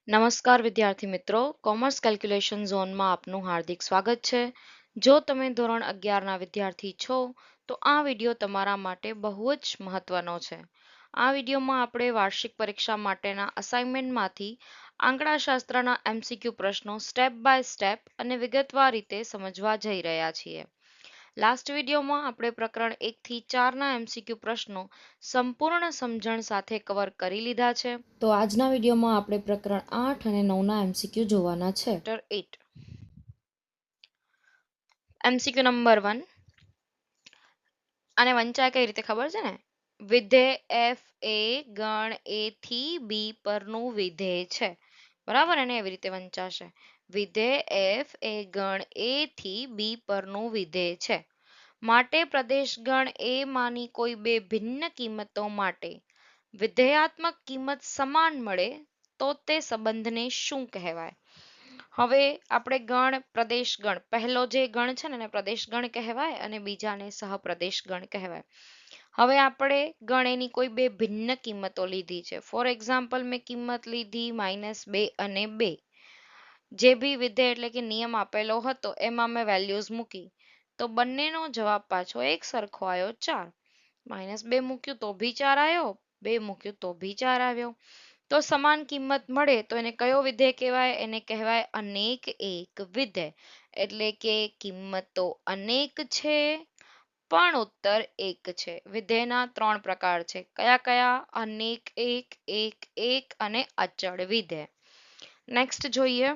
નમસ્કાર વિદ્યાર્થી મિત્રો, કોમર્સ કેલ્ક્યુલેશન ઝોનમાં આપનું હાર્દિક સ્વાગત છે. જો તમે ધોરણ 11ના વિદ્યાર્થી છો તો આ વિડિયો તમારા માટે બહુ જ મહત્વનો છે. આ વિડિયોમાં આપણે વાર્ષિક પરીક્ષા માટેના અસાઇનમેન્ટમાંથી આંકડાશાસ્ત્રના MCQ પ્રશ્નો સ્ટેપ બાય સ્ટેપ અને વિગતવાર રીતે સમજવા જઈ રહ્યા છીએ. લાસ્ટ વિડિયોમાં આપણે પ્રકરણ 1 થી 4ના MCQ પ્રશ્નો સંપૂર્ણ સમજણ સાથે કવર કરી લીધા છે. તો આજના વિડિયોમાં આપણે પ્રકરણ 8 અને 9ના MCQ જોવાના છે. Chapter 8 MCQ number 1. આને વંચાય કઈ રીતે ખબર છે ને? વિધેય f એ ગણ a થી b પરનું વિધેય છે. બરાબર, અને એવી રીતે વંચાશે. વિધેય f એ ગણ a થી b પરનું વિધેય છે. માટે પ્રદેશ ગણ a માની કોઈ બે ભિન્ન કિંમતો માટે વિધેયાત્મક કિંમત સમાન મળે તો તે સંબંધને શું કહેવાય? હવે આપણે ગણ પ્રદેશ ગણ, પહેલો જે ગણ છે ને એને પ્રદેશ ગણ કહેવાય અને બીજાને સહપ્રદેશ ગણ કહેવાય. હવે આપણે ગણ એની કોઈ બે ભિન્ન કિંમતો લીધી છે. ફોર એક્ઝામ્પલ મેં કિંમત લીધી -2 અને 2. જે બી વિધેય એટલે કે નિયમ આપેલો હતો એમાં મેં વેલ્યુઝ મૂકી તો બંનેનો જવાબ પાછો એક સરખો આવ્યો 4. -2 મૂક્યું તો બી 4 આવ્યો, 2 મૂક્યું તો બી 4 આવ્યો. તો સમાન કિંમત મળે તો એને કયો વિધેય કહેવાય? એને કહેવાય અનેક એક વિધેય. એટલે કે કિંમતો અનેક છે પણ ઉત્તર એક છે. વિધેયના 3 પ્રકાર છે. કયા કયા? અનેક એક અને અચળ વિધેય. નેક્સ્ટ જોઈએ.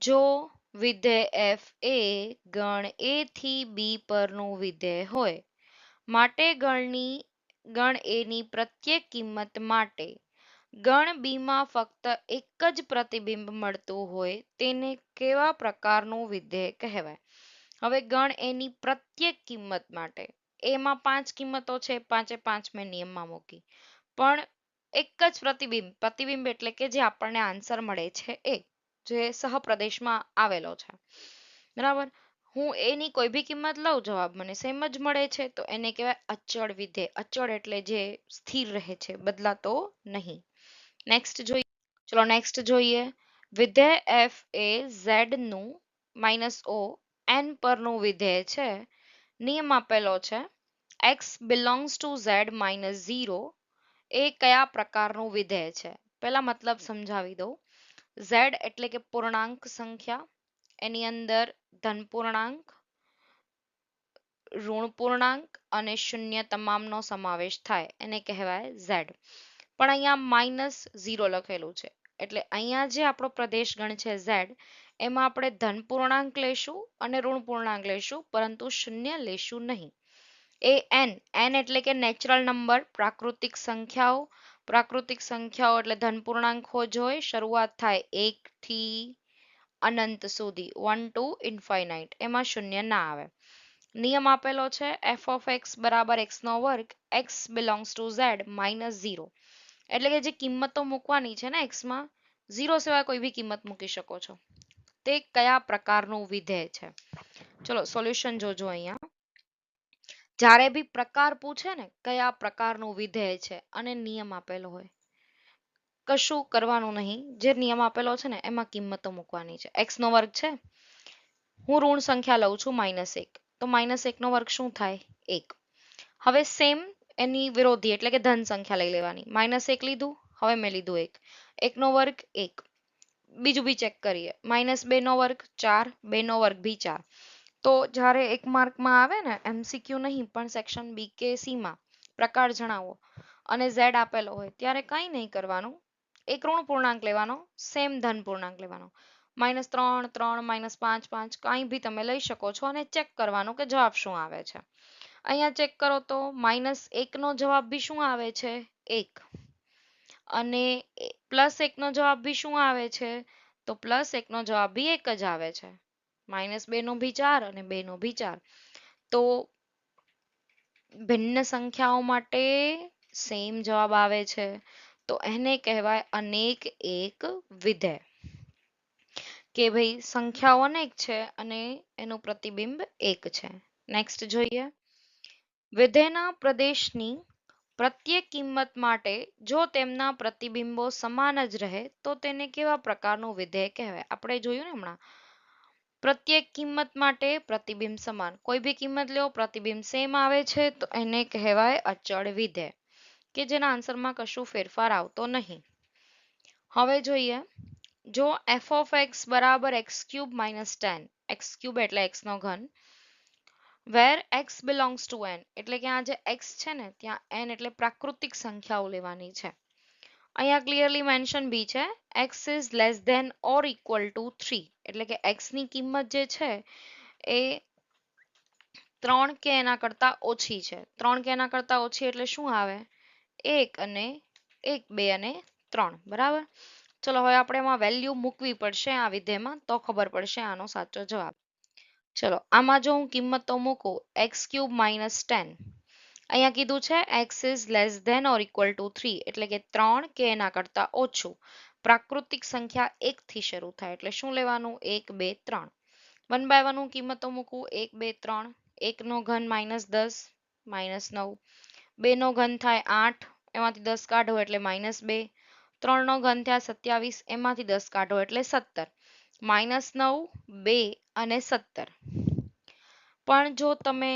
જો વિધેય f એ ગણ a થી b પરનું વિધેય હોય માટે ગણ a ની પ્રત્યેક કિંમત માટે ગણ b માં ફક્ત એક જ પ્રતિબિંબ મળતું હોય તેને કેવા પ્રકારનું વિધેય કહેવાય? હવે ગણ a ની પ્રત્યેક કિંમત માટે, એમાં 5 કિંમતો છે, 5 મેં નિયમમાં મૂકી, પણ એક જ પ્રતિબિંબ એટલે કે જે આપણને આન્સર મળે છે એ જે સહપ્રદેશમાં આવેલો છે. બરાબર, હું એની કોઈ બી કિંમત લઉં, જવાબ મને સેમ જ મળે છે તો એને કહેવાય અચળ વિધેય. અચળ એટલે જે સ્થિર રહે છે, બદલાતો નહીં. નેક્સ્ટ જોઈએ. વિધેય f એ z નું -o n પરનું વિધેય છે. નિયમ આપેલો છે x belongs to z -0 એ કયા પ્રકારનું વિધેય છે? પહેલા મતલબ સમજાવી દઉં. z એટલે કે પૂર્ણાંક સંખ્યા, એની અંદર ધન પૂર્ણાંક, ઋણ પૂર્ણાંક અને શૂન્ય તમામનો સમાવેશ થાય એને કહેવાય z. પણ અહીંયા -0 લખેલું છે એટલે અહીંયા જે આપણો પ્રદેશ ગણ છે z, એમાં આપણે ધન પૂર્ણાંક લેશું અને ઋણ પૂર્ણાંક લેશું, પરંતુ શૂન્ય લેશું નહીં. એ n એટલે કે નેચરલ નંબર, પ્રાકૃતિક સંખ્યાઓ એટલે ધન પૂર્ણાંક હોય, શરૂઆત થાય 1 થી અનંત સુધી, 1 to infinite, એમાં શૂન્ય ના આવે. નિયમ આપેલો છે f of x બરાબર x નો વર્ગ, x belongs to z -0. એટલે કે જે કિંમતો મૂકવાની છે ને x માં, 0 સિવાય કોઈ બી કિંમત મૂકી શકો છો. તે કયા પ્રકારનું વિધેય છે? ચલો સોલ્યુશન જોજો. અહીંયા જ્યારે બી પ્રકાર પૂછે ને કયા પ્રકારનું વિધેય છે અને નિયમ આપેલો હોય, કશું કરવાનું નહીં. જે નિયમ આપેલો છે ને એમાં કિંમતો મૂકવાની છે. x નો વર્ગ છે, હું ઋણ સંખ્યા લઉં છું -1, તો -1 નો વર્ગ શું થાય? 1. હવે સેમ એની વિરોધી એટલે કે ધન સંખ્યા લઈ લેવાની. -1 લીધું, હવે મેં લીધું 1. 1 નો વર્ગ 1. બીજું બી ચેક કરીએ. -2 નો વર્ગ 4, 2 નો વર્ગ બી 4. તો જ્યારે 1 માર્કમાં આવે ને, MCQ નહીં પણ સેક્શન B કે C માં પ્રકાર જણાવો અને z આપેલો હોય ત્યારે કંઈ નહીં કરવાનું, એક ઋણ પૂર્ણાંક લેવાનો, સેમ ધન પૂર્ણાંક લેવાનો. -3, 3, -5, 5 કાંઈ બી તમે લઈ શકો છો અને ચેક કરવાનું કે જવાબ શું આવે છે. અહીંયા ચેક કરો તો -1 નો જવાબ બી શું આવે છે? 1. અને +1 નો જવાબ બી શું આવે છે? તો +1 નો જવાબ બી 1 જ આવે છે. -2 નો બી 4 અને 2 નો બી 4. તો ભિન્ન સંખ્યાઓ માટે સેમ જવાબ આવે છે તો એને કહેવાય અનેક એક વિધેય. કે ભાઈ સંખ્યાઓ અનેક છે અને એનું પ્રતિબિંબ એક છે. નેક્સ્ટ જોઈએ. વિધેયના પ્રદેશની પ્રત્યેક કિંમત માટે જો તેમના પ્રતિબિંબો સમાન જ રહે તો તેને કેવા પ્રકારનું વિધેય કહેવાય? આપણે જોયું ને હમણાં. પ્રત્યેક કિંમત માટે પ્રતિબિંબ સમાન. કોઈ બી કિંમત લો પ્રતિબિંબ સેમ આવે છે તો એને કહેવાય અચળ વિધેય કે જેના આન્સરમાં કશું ફેરફાર આવતો નહીં. હવે જોઈએ, જો f of x બરાબર x cube minus 10, x cube એટલે x નો ઘન, where x belongs to n, એટલે કે આ જે x છે ને ત્યાં n એટલે પ્રાકૃતિક સંખ્યાઓ લેવાની છે. અહીંયા ક્લિયરલી મેન્શન બી છે, x is less than or equal to 3, એટલે કે x ની કિંમત જે છે એ 3 કે એના કરતા ઓછી છે. 3 કે એના કરતા ઓછી એટલે શું આવે? 1 અને 1, 2 અને 3, બરાબર. ચલો હવે આપણે એમાં વેલ્યુ મૂકવી પડશે આ વિધેયમાં તો ખબર પડશે આનો સાચો જવાબ. ચલો આમાં જો હું કિંમતો મૂકું x ક્યુબ માઇનસ 10, અહીંયા કીધું છે x is less than or equal to 3, એટલે કે 3 કે એના કરતા ઓછું. પ્રાકૃતિક સંખ્યા 1 થી શરૂ થાય એટલે શું લેવાનું? 1, 2, 3. 1 by 1 હું કિંમતો મૂકું 1, 2, 3. 1 નો ઘન માઇનસ 10, માઇનસ 9. 2 નો ઘન થાય 8, એમાંથી 10 કાઢો એટલે માઇનસ 2. 3 નો ઘન થયા 27, એમાંથી 10 કાઢો એટલે 17. માઇનસ 9, 2 અને 17. પણ જો તમે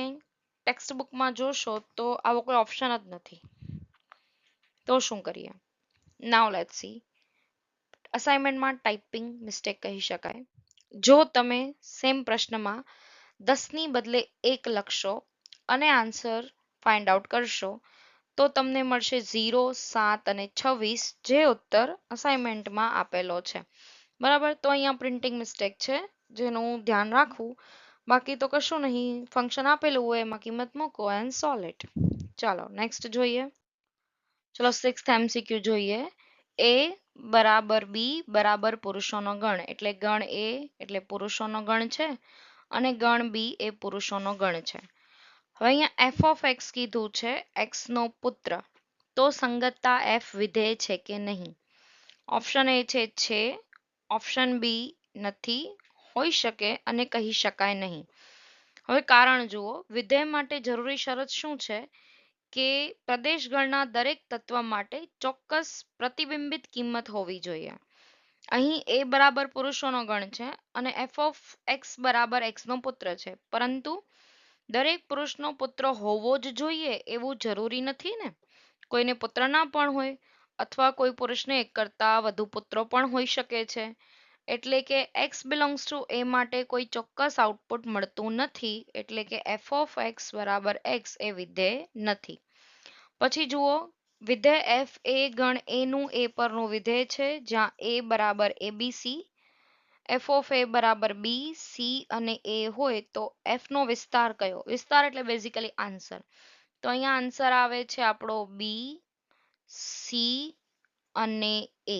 ટેક્સ્ટ બુકમાં જોશો તો આવો કોઈ ઓપ્શન જ નથી. તો શું કરીએ? નાઉ લેટ્સ સી. અસાઇનમેન્ટમાં ટાઈપિંગ મિસ્ટેક કહી શકાય. જો તમે સેમ પ્રશ્નમાં 10 ની બદલે 1 લખશો અને આન્સર ફાઇન્ડ આઉટ કરશો તો તમને મળશે 0, 7 અને 26, જે ઉત્તર અસાઇનમેન્ટમાં આપેલો છે. બરાબર, તો અહીંયા પ્રિન્ટિંગ મિસ્ટેક છે જેનું ધ્યાન રાખવું. બાકી તો કશું નહીં, ફંક્શન આપેલું હોય એમાં કિંમત મૂકો એન્ડ સોલ્વ ઇટ. ચાલો નેક્સ્ટ જોઈએ. ચલો 6th MCQ જોઈએ. A બરાબર B બરાબર પુરુષોનો ગણ, એટલે ગણ A એટલે પુરુષોનો ગણ છે અને ગણ B એ પુરુષોનો ગણ છે. હવે અહીંયા f of x કીધું છે, x નો પુત્ર, તો સંગતતા f વિધેય છે કે નહીં? ઓપ્શન A છે, ઓપ્શન બી નથી, હોઈ શકે અને કહી શકાય નહીં. હવે કારણ જુઓ, વિધેય માટે જરૂરી શરત શું છે કે પ્રદેશગણના દરેક તત્વ માટે ચોક્કસ પ્રતિબિંબિત કિંમત હોવી જોઈએ. અહીં a બરાબર પુરુષોનો ગણ છે અને f of x બરાબર x નો પુત્ર છે, પરંતુ દરેક પુરુષનો પુત્ર હોવો જ જોઈએ એવું જરૂરી નથી ને. કોઈને પુત્ર ના પણ હોય અથવા કોઈ પુરુષને એક કરતા વધુ પુત્રો પણ હોઈ શકે છે. એટલે કે x belongs to a માટે કોઈ ચોક્કસ આઉટપુટ મળતું નથી, એટલે કે f of x બરાબર x એ વિધેય નથી. પછી જુઓ, વિધેય f એ ગણ a નું a પરનું વિધેય છે, જ્યાં a બરાબર abc, f of a બરાબર b, c અને a હોય તો f નો વિસ્તાર કયો? વિસ્તાર એટલે બેઝિકલી આન્સર. તો અહીંયા આન્સર આવે છે આપણો b, c અને a.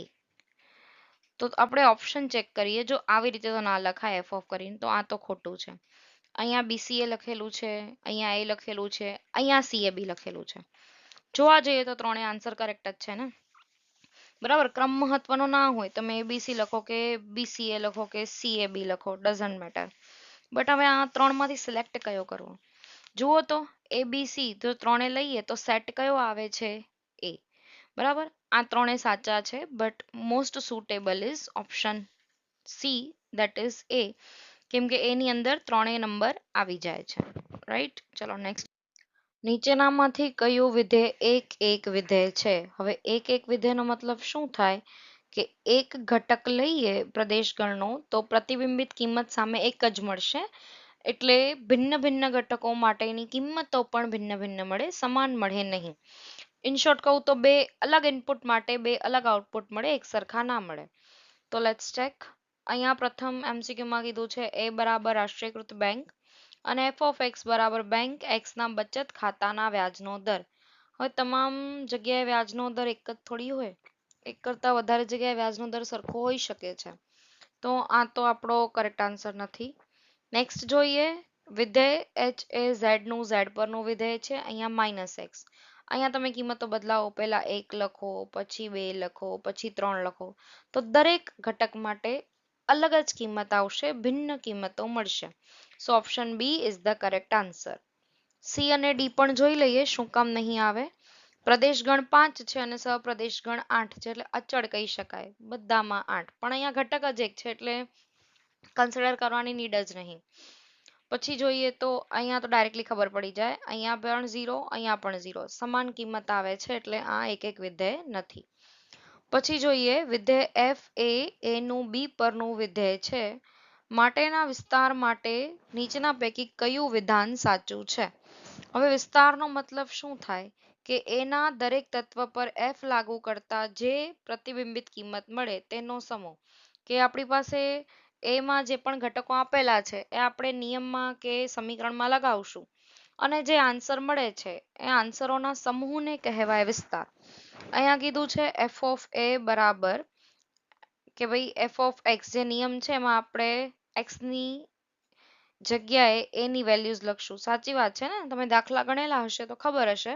તો આપણે ઓપ્શન ચેક કરીએ. જો આવી રીતે તો ના લખાય f of કરીને, તો આ તો ખોટું છે. અહીંયા BCA લખેલું છે, અહીંયા a લખેલું છે, અહીંયા CAB લખેલું છે. જોવા જઈએ તો ત્રણેય આન્સર કરેક્ટ જ છે ને. બરાબર, ક્રમ મહત્વનો ના હોય, તમે ABC લખો કે BCA લખો કે CAB લખો, ડઝન્ટ મેટર. બટ હવે આ ત્રણમાંથી સિલેક્ટ કયો કરવો? જુઓ તો ABC જો ત્રણે લઈએ તો સેટ કયો આવે છે? A. બરાબર, આ ત્રણે સાચા છે, but most suitable is option C, that is A, કેમ કે A ની અંદર ત્રણેય નંબર આવી જાય છે. રાઈટ, ચલો નેક્સ્ટ. નીચેનામાંથી કયું વિધેય એક એક વિધેય છે? હવે એક એક વિધેયનો મતલબ શું થાય કે એક ઘટક લઈએ પ્રદેશગણનો તો પ્રતિબિંબિત કિંમત સામે એક જ મળશે, એટલે ભિન્ન ભિન્ન ઘટકો માટેની કિંમતો પણ ભિન્ન ભિન્ન મળે, સમાન મળે નહીં. ઇન શોર્ટ કહું તો બે અલગ ઇનપુટ માટે બે અલગ આઉટપુટ મળે, એક સરખા ના મળે. તો લેટ્સ ચેક. અહીંયા પ્રથમ MCQ માં કીધું છે a બરાબર રાષ્ટ્રીયકૃત બેંક અને f of x બરાબર બેંક x ના બચત ખાતાના વ્યાજનો દર. હવે તમામ જગ્યાએ વ્યાજનો દર એક જ થોડી હોય, એક કરતા વધારે જગ્યાએ વ્યાજનો દર સરખો હોઈ શકે છે. તો આ તો આપણો કરેક્ટ આન્સર નથી. નેક્સ્ટ જોઈએ, વિધેય h એ z નું z પરનું વિધેય છે, અહીંયા માઇનસ x. અહીંયા તમે કિંમતો બદલાવો, પહેલા 1 લખો, પછી 2 લખો, પછી 3 લખો, તો દરેક ઘટક માટે અલગ જ કિંમત આવશે, ભિન્ન કિંમતો મળશે. So option B is the correct answer. C અને ડી પણ જોઈ લઈએ શું કામ નહીં આવે. પ્રદેશગણ 5 છે અને સહપ્રદેશગણ 8 છે, એટલે અચળ કહી શકાય, બધામાં 8, પણ અહીંયા ઘટક જ એક છે એટલે કન્સિડર કરવાની નીડ જ નહીં. પછી જોઈએ તો અહીંયા તો ડાયરેક્ટલી ખબર પડી જાય, અહીંયા પણ 0, અહીંયા પણ 0, સમાન કિંમત આવે છે એટલે આ એક વિધેય નથી. પછી જોઈએ વિધેય f એ a નું b પરનું વિધેય છે માટેના વિસ્તાર માટે નીચેના પૈકી કયું વિધાન સાચું છે? હવે વિસ્તારનો મતલબ શું થાય કે a ના દરેક તત્વ પર f લાગુ કરતા જે પ્રતિબિંબિત કિંમત મળે તેનો સમૂહ. કે આપણી પાસે a માં જે પણ ઘટકો આપેલા છે એ આપણે નિયમમાં કે સમીકરણમાં લગાવશું અને જે આન્સર મળે છે એ આન્સરોના સમૂહને કહેવાય વિસ્તાર. અહીંયા કીધું છે f of a બરાબર કે ભાઈ f of x જે નિયમ છે એમાં આપણે x ની જગ્યાએ a ની વેલ્યુઝ લખશું. સાચી વાત છે ને? તમે દાખલા ગણેલા હશે તો ખબર હશે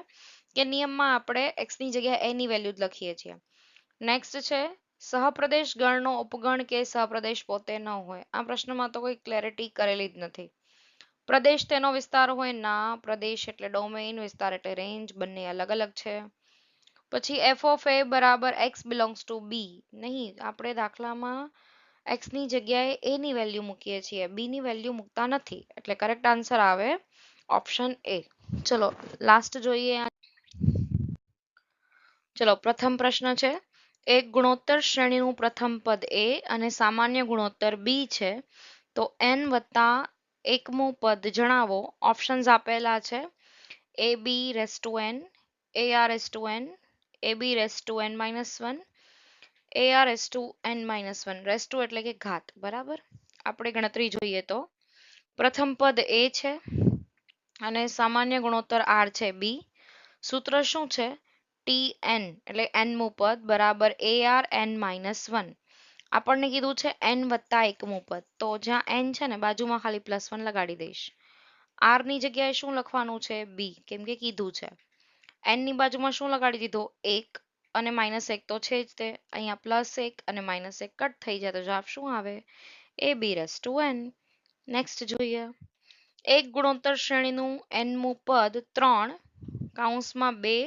કે નિયમમાં આપણે x ની જગ્યાએ a ની વેલ્યુ લખીએ છીએ. નેક્સ્ટ છે સહપ્રદેશ ગણનો ઉપગણ કે સહપ્રદેશ પોતે ન હોય. આ પ્રશ્નમાં તો કોઈ ક્લેરિટી કરેલી જ નથી. પ્રદેશ તેનો વિસ્તાર હોય ના, પ્રદેશ એટલે ડોમેઇન, વિસ્તાર એટલે રેન્જ, બંને અલગ અલગ છે. પછી f of a બરાબર x belongs to b. નહીં, આપણે દાખલામાં x ની જગ્યાએ a ની વેલ્યુ મૂકીએ છીએ, b ની વેલ્યુ મૂકતા નથી, એટલે કરેક્ટ આન્સર આવે ઓપ્શન a. ચલો લાસ્ટ જોઈએ. ચલો પ્રથમ પ્રશ્ન છે એક ગુણોત્તર શ્રેણીનું પ્રથમ પદ a અને સામાન્ય ગુણોત્તર b છે તો n વત્તા એકમું પદ જણાવો. ઓપ્શન્સ આપેલા છે ab raise to n, ar raise to n, ab raise to n minus 1, ar raise to n minus 1. Raise to એટલે કે ઘાત, બરાબર. આપણે ગણતરી જોઈએ તો પ્રથમ પદ a છે અને સામાન્ય ગુણોત્તર r છે b. સૂત્ર શું છે? tn એટલે n મું પદ બરાબર ar n માઇનસ 1. આપણને કીધું છે n વત્તા એકમું પદ, તો જ્યાં n છે ને બાજુમાં ખાલી +1 લગાડી દઈશ. r ની જગ્યાએ શું લખવાનું છે? b, કેમ કે કીધું છે. n ની બાજુમાં શું લગાડી દીધો? 1 અને -1 તો છે જ તે. અહીંયા +1 અને -1 કટ થઈ જાય તો જવાબ શું આવે? ab raise to n. Next જોઈએ એક ગુણોત્તર શ્રેણીનું n મું પદ 3 કૌંસમાં 2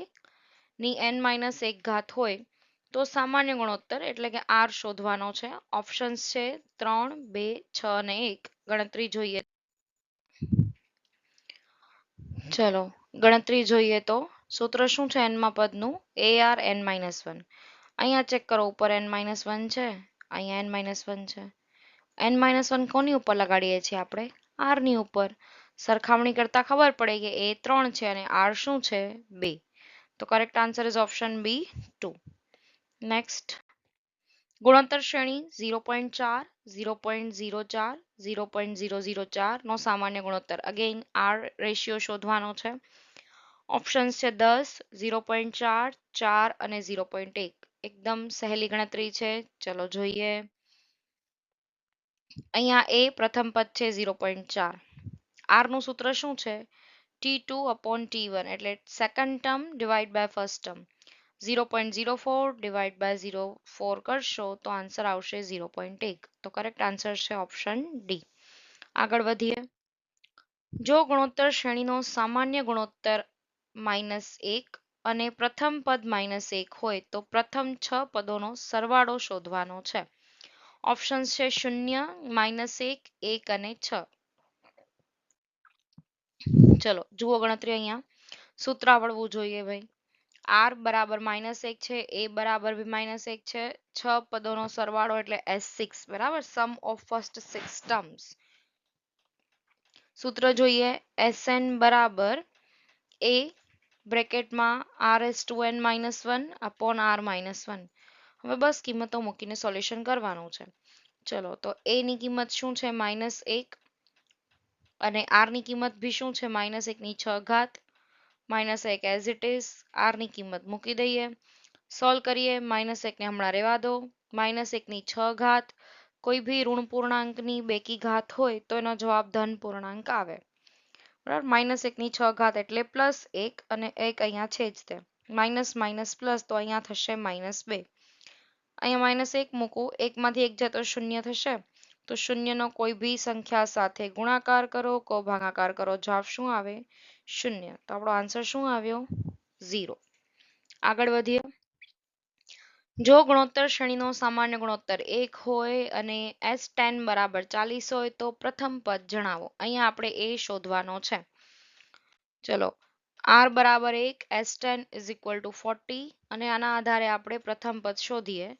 ની n માઇનસ 1 ઘાત હોય તો સામાન્ય ગુણોત્તર એટલે કે r શોધવાનો છે. ઓપ્શન્સ છે 3, 2, 6 અને 1. ગણતરી જોઈએ. ચલો ગણતરી જોઈએ તો સૂત્ર શું છે n માં પદનું? ar n minus 1. અહીંયા ચેક કરો, ઉપર n માઇનસ 1 છે, અહીંયા n માઇનસ 1 છે. n માઇનસ 1 કોની ઉપર લગાડીએ છીએ આપણે? r ની ઉપર. સરખામણી કરતા ખબર પડે કે a 3 છે અને r શું છે? 2. તો correct answer is option B 2. Next ગુણોત્તર શ્રેણી 0.4, 0.04, 0.004 નો સામાન્ય ગુણોત્તર. અગેન r રેશિયો શોધવાનો છે. ઓપ્શન્સ છે 10, 0.4, 4 અને 0.1. એકદમ સહેલી ગણતરી છે. ચલો જોઈએ. અહીંયા a પ્રથમ પદ છે 0.4. r નું સૂત્ર શું છે? t2 upon t1 એટલે second term divide by first term. 0.04 divide by 0.4 કરશો તો આન્સર આવશે 0.1. તો કરેક્ટ આન્સર છે ઓપ્શન ડી. આગળ વધીએ. જો ગુણોત્તર શ્રેણીનો સામાન્ય ગુણોત્તર -1 અને પ્રથમ પદ -1 હોય તો પ્રથમ 6 પદોનો સરવાળો શોધવાનો છે. ઓપ્શન્સ છે 0, -1, 1 અને 6. ચલો જુઓ ગણતરી. અહીંયા સૂત્ર આવડવું જોઈએ ભાઈ. r બરાબર -1 છે, a બરાબર બી -1 છે, 6 પદોનો સરવાળો એટલે s6, બરાબર. સમ ઓફ ફર્સ્ટ 6 ટર્મ્સ. સૂત્ર જોઈએ. sn બરાબર a બ્રેકેટમાં r(n - 1) upon r - 1. હવે બસ કિંમતો મૂકીને સોલ્યુશન કરવાનું છે. ચલો તો a ની કિંમત શું છે? -1 અને r ની કિંમત બી શું છે? -1 ની 6 ઘાત, -1 એઝ ઇટ ઇઝ. r ની કિંમત મૂકી દઈએ, સોલ્વ કરીએ. -1 ને હમણાં રહેવા દો. -1 ની 6 ઘાત, કોઈ ભી ઋણ પૂર્ણાંકની બેકી ઘાત હોય તો એનો જવાબ ધન પૂર્ણાંક આવે, બરાબર. -1 ની 6 ઘાત એટલે +1 અને 1 અહીંયા છે જ તે. માઇનસ માઇનસ પ્લસ તો અહીંયા થશે -2. અહીંયા -1 મૂકું, 1 માંથી 1 જાય તો 0 થશે. તો 0 નો કોઈ ભી સંખ્યા સાથે ગુણાકાર કરો કો ભાગાકાર કરો, જવાબ શું આવે? 0. તો આપણો આન્સર શું આવ્યો? 0. આગળ વધીએ. જો ગુણોત્તર શ્રેણીનો સામાન્ય ગુણોત્તર 1 હોય અને S10 બરાબર 40 હોય તો પ્રથમ પદ જણાવો. અહીંયા આપણે એ શોધવાનો છે. ચલો, R બરાબર 1, S10 is equal to 40 અને આના આધારે આપણે પ્રથમ પદ શોધીએ.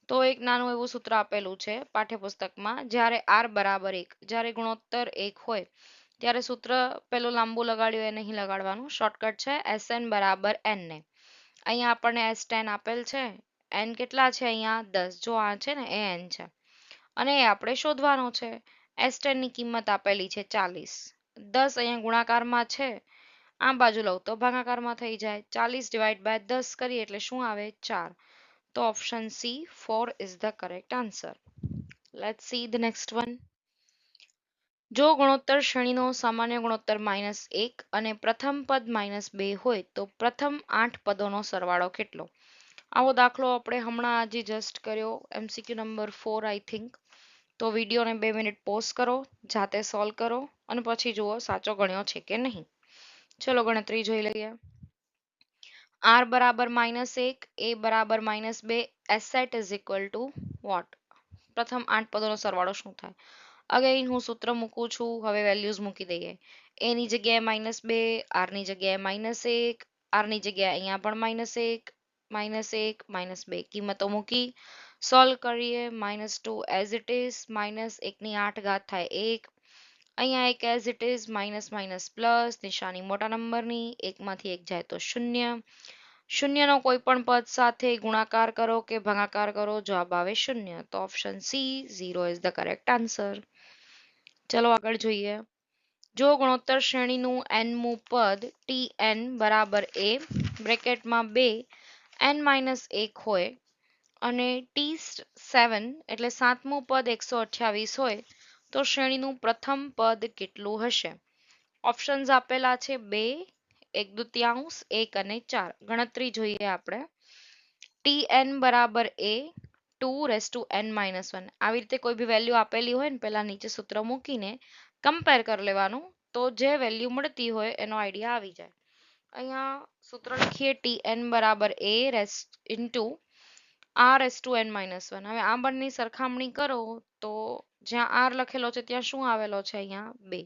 તો એક નાનું એવું સૂત્ર આપેલું છે પાઠ્યપુસ્તકમાં. જ્યારે R બરાબર 1, જ્યારે ગુણોત્તર 1 હોય ત્યારે સૂત્ર પેલું લાંબુ લગાડ્યું એ નહીં લગાડવાનું. શોર્ટકટ છે SN બરાબર N ને. અહીંયા આપણને S10 આપેલ છે. N કેટલા છે અહીંયા? 10. જો આ છે ને એ N છે અને એ આપણે શોધવાનો છે. S10 ની કિંમત આપેલી છે 40. 10 અહીંયા ગુણાકારમાં છે, આ બાજુ લઉં તો ભાગાકારમાં થઈ જાય. 40 ડિવાઈડ બાય 10 કરીએ એટલે શું આવે? 4. તો option C 4 is the correct answer. Let's see the next one. જો ગુણોત્તર શ્રેણીનો સામાન્ય ગુણોત્તર -1 અને પ્રથમ પદ -2 હોય તો પ્રથમ 8 પદોનો સરવાળો કેટલો? આવો દાખલો આપણે હમણાં આજે જસ્ટ કર્યો, MCQ નંબર 4 આઈ થિંક. તો વિડીયોને 2 મિનિટ પોઝ કરો, જાતે સોલ્વ કરો અને પછી જુઓ સાચો ગણ્યો છે કે નહીં. ચલો ગણતરી જોઈ લઈએ. R બરાબર -1, A બરાબર -2, S set is equal to what? પ્રથમ 8 પદોનો સરવાળો શું થાય? અગેઇન હું સૂત્ર મૂકું છું. હવે વેલ્યુઝ મૂકી દઈએ. A ની જગ્યાએ -2, R ની જગ્યાએ -1, R ની જગ્યાએ અહીંયા પણ -1, -2 કિંમતો મૂકી સોલ્વ કરીએ. -2 એઝ ઇટ ઇઝ, -1 ની 8 ઘાત થાય 1. અહીંયા એક as it is, minus plus, નિશાની મોટા નંબરની, 1 માંથી 1 જાય તો 0. 0 નો કોઈ પણ પદ સાથે ગુણાકાર કરો કે ભાગાકાર કરો, જવાબ આવે 0. તો option C 0 is the correct answer. ચલો આગળ જોઈએ. જો ગુણોત્તર શ્રેણીનું nમું પદ Tn બરાબર A બ્રેકેટમાં 2 n-1 હોય અને T7 એટલે 7મું પદ 128 હોય તો શ્રેણીનું પ્રથમ પદ કેટલું હશે? ઓપ્શન્સ આપેલા છે 2, 1/2, 1 અને 4. ગણતરી જોઈએ આપણે. Tn બરાબર A 2n-1. આવી રીતે કોઈ બી વેલ્યુ આપેલી હોય ને પેલા નીચે સૂત્ર મૂકીને કમ્પેર કરી લેવાનું, તો જે વેલ્યુ મળતી હોય એનો આઈડિયા આવી જાય. અહીંયા સૂત્ર લખીએ Tn બરાબર A ઇન્ટુ r(n-1). હવે આ બંનેની સરખામણી કરો તો જ્યાં r લખેલો છે ત્યાં શું આવેલો છે? અહીંયા 2.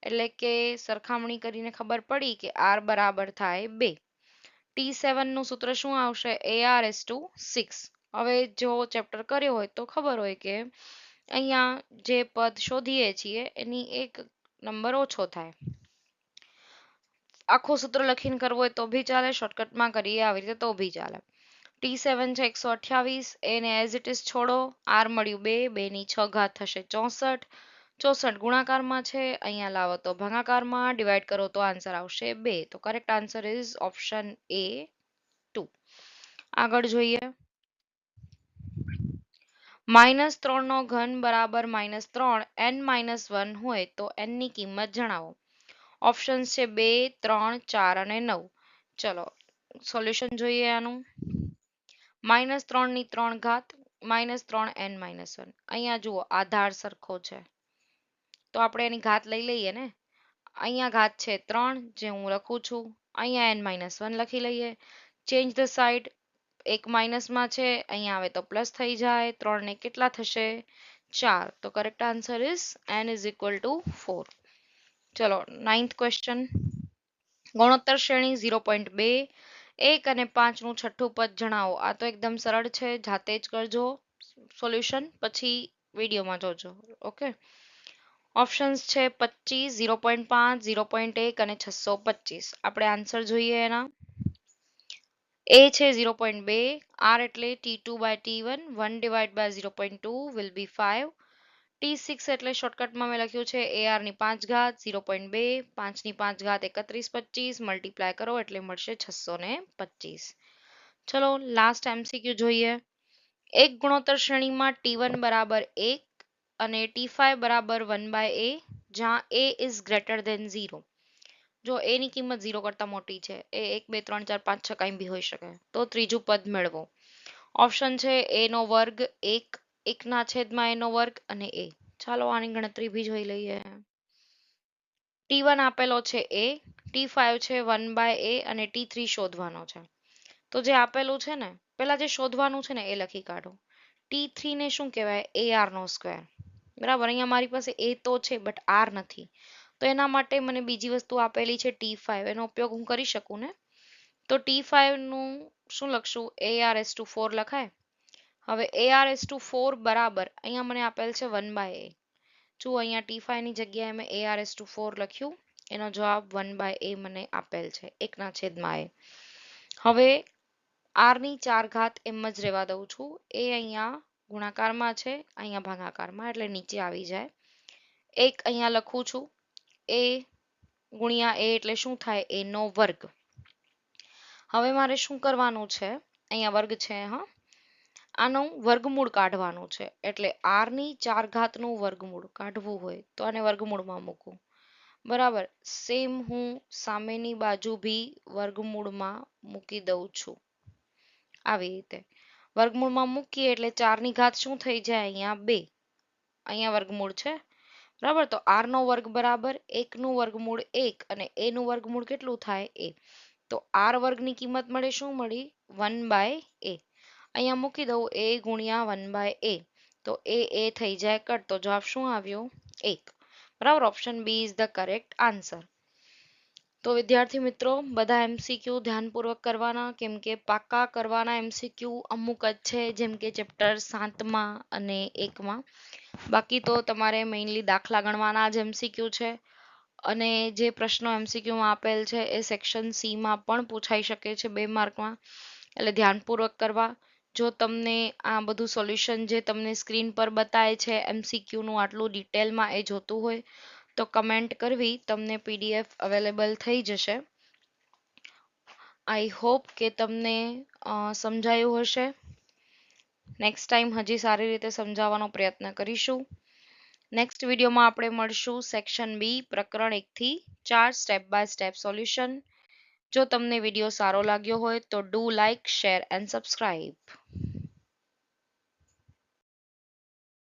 એટલે કે સરખામણી કરીને ખબર પડી કે r બરાબર થાય 2. T7 નું સૂત્ર શું આવશે? ar(6). હવે જો ચેપ્ટર કર્યો હોય તો ખબર હોય કે અહીંયા જે પદ શોધીએ છીએ એની એક નંબર ઓછો થાય. આખું સૂત્ર લખીને કરવું હોય તો બી ચાલે, શોર્ટકટમાં કરીએ આવી રીતે તો બી ચાલે. T7 છે 128, એને એઝ ઇટ ઇઝ છોડો. R મળ્યું 2, 2 ની 6 ઘાત થશે 64. 64 ગુણાકારમાં છે, અહીંયા લાવો તો ભાગાકારમાં, ડિવાઈડ કરો તો આન્સર આવશે 2. તો correct answer is option A 2. આગળ જોઈએ. -3 નો ઘન બરાબર -3 n-1 હોય તો n ની કિંમત જણાવો. ઓપ્શન્સ છે 2, 3, 4 અને 9. ચલો સોલ્યુશન જોઈએ આનું. -3 ની 3 ઘાત, -3 n-1. અહીંયા જુઓ આધાર સરખો છે તો આપણે એની ઘાત લઈ લઈએ ને. અહીંયા ઘાત છે 3 જે હું લખું છું, અહીંયા n-1 લખી લઈએ. ચેન્જ ધ સાઈડ, એક માઇનસમાં છે, અહીંયા આવે તો પ્લસ થઈ જાય. 3 ને કેટલા થશે? 4. તો correct answer is n is equal to 4. ચલો 9th ક્વેશ્ચન. ગુણોત્તર શ્રેણી 0.2, 1 અને 5 નું છઠ્ઠું પદ જણાવો. આ તો એકદમ સરળ છે, જાતે જ કરજો સોલ્યુશન, પછી વિડીયોમાં જોજો. ઓકે. ઓપ્શન્સ છે 25, 0.5, 0.1 અને 625. આપણે આન્સર જોઈએ એના. A છે 0.2, R એટલે T2/T1, 1 divided by 0.2 will be 5. T6 એટલે શોર્ટકટમાં મેં લખ્યું છે AR ની 5 ઘાત 0.2, 5 ની 5 ઘાત 31, 25 મલ્ટીપ્લાય કરો એટલે મળશે 625. ચલો લાસ્ટ MCQ જોઈએ. એક ગુણોત્તર શ્રેણીમાં T1 બરાબર 1 અને T5 બરાબર 1/a, જ્યાં a is greater than 0. જો a ની કિંમત 0 કરતા મોટી છે, એ 1, 2, 3, 4, 5, 6 કંઈ બી હોઈ શકે, તો ત્રીજું પદ મેળવો. ઓપ્શન છે a નો વર્ગ 1, 1 ના છેદમાં a નો વર્ગ અને a. ચાલો આની ગણતરી બી જોઈ લઈએ. T1 આપેલો છે a, T5 છે 1/a અને T3 શોધવાનો છે. તો જે આપેલું છે ને, પેલા જે શોધવાનું છે ને એ લખી કાઢો. T3 ને શું કહેવાય? AR નો સ્ક્વેર. બરાબર, અહીંયા મારી પાસે A તો છે બટ R નથી. તો એના માટે મને બીજી વસ્તુ આપેલી છે T5, એનો ઉપયોગ હું કરી શકું ને? તો T5 નું શું લખશું? AR/4 લખાય. હવે AR/4 બરાબર અહીંયા મને આપેલ છે 1/a. જો અહીંયા T5 ની જગ્યાએ મેં AR/4 લખ્યું, એનો જવાબ 1/a મને આપેલ છે, 1/a. હવે R ની 4 ઘાત એમ જ રહેવા દઉં છું. એ અહીંયા ગુણાકારમાં છે, અહીંયા ભાગાકારમાં, એટલે નીચે આવી જાય. 1 અહીંયા લખું છું. a ગુણ્યા a એટલે શું થાય? a નો વર્ગ. હવે મારે શું કરવાનું છે? અહીંયા વર્ગ છે, હા. આનું વર્ગમૂળ કાઢવાનું છે. એટલે R ની 4 ઘાતનું વર્ગમૂળ કાઢવું હોય તો આને વર્ગમૂળમાં મૂકું. બરાબર, સેમ હું સામેની બાજુ ભી વર્ગમૂળમાં મૂકી દઉં છું. આવી રીતે વર્ગમૂળમાં મૂકીએ એટલે 4 ની ઘાત શું થઈ જાય? અહીંયા 2. અહીંયા વર્ગમૂળ છે. બરાબર, તો R નો વર્ગ બરાબર 1 નું વર્ગમૂળ 1 અને a નું વર્ગમૂળ કેટલું થાય? a. તો R વર્ગની કિંમત મળે, શું મળી? 1/a. અહીંયા મૂકી દઉં a ગુણ્યા 1/a. તો a થઈ જાય કટ, તો જવાબ શું આવ્યો? 1. બરાબર, option B is the correct answer. તો વિદ્યાર્થી મિત્રો, બધા MCQ ધ્યાનપૂર્વક કરવાના, કેમ કે પાક્કા કરવાના MCQ અમુક જ છે, જેમ કે ચેપ્ટર 7માં અને 1માં. બાકી તો તમારે મેઇનલી દાખલા ગણવાના જ MCQ છે. અને જે પ્રશ્નો MCQ માં આપેલ છે એ સેક્શન સી માં પણ પૂછાઈ શકે છે 2 માર્કમાં. એટલે ધ્યાનપૂર્વક કરવા. જો તમને આ બધું સોલ્યુશન જે તમને સ્ક્રીન પર બતાય છે MCQ નું આટલું ડિટેલમાં એ જોતું હોય તો કમેન્ટ કરવી, તમને PDF અવેલેબલ થઈ જશે. આઈ હોપ કે તમને સમજાયું હશે. નેક્સ્ટ ટાઈમ હજી સારી રીતે સમજાવવાનો પ્રયત્ન કરીશું. નેક્સ્ટ વિડીયોમાં આપણે મળશું સેક્શન બી પ્રકરણ 1 થી 4 સ્ટેપ બાય સ્ટેપ સોલ્યુશન. જો તમને વિડીયો સારો લાગ્યો હોય તો do like, share and subscribe.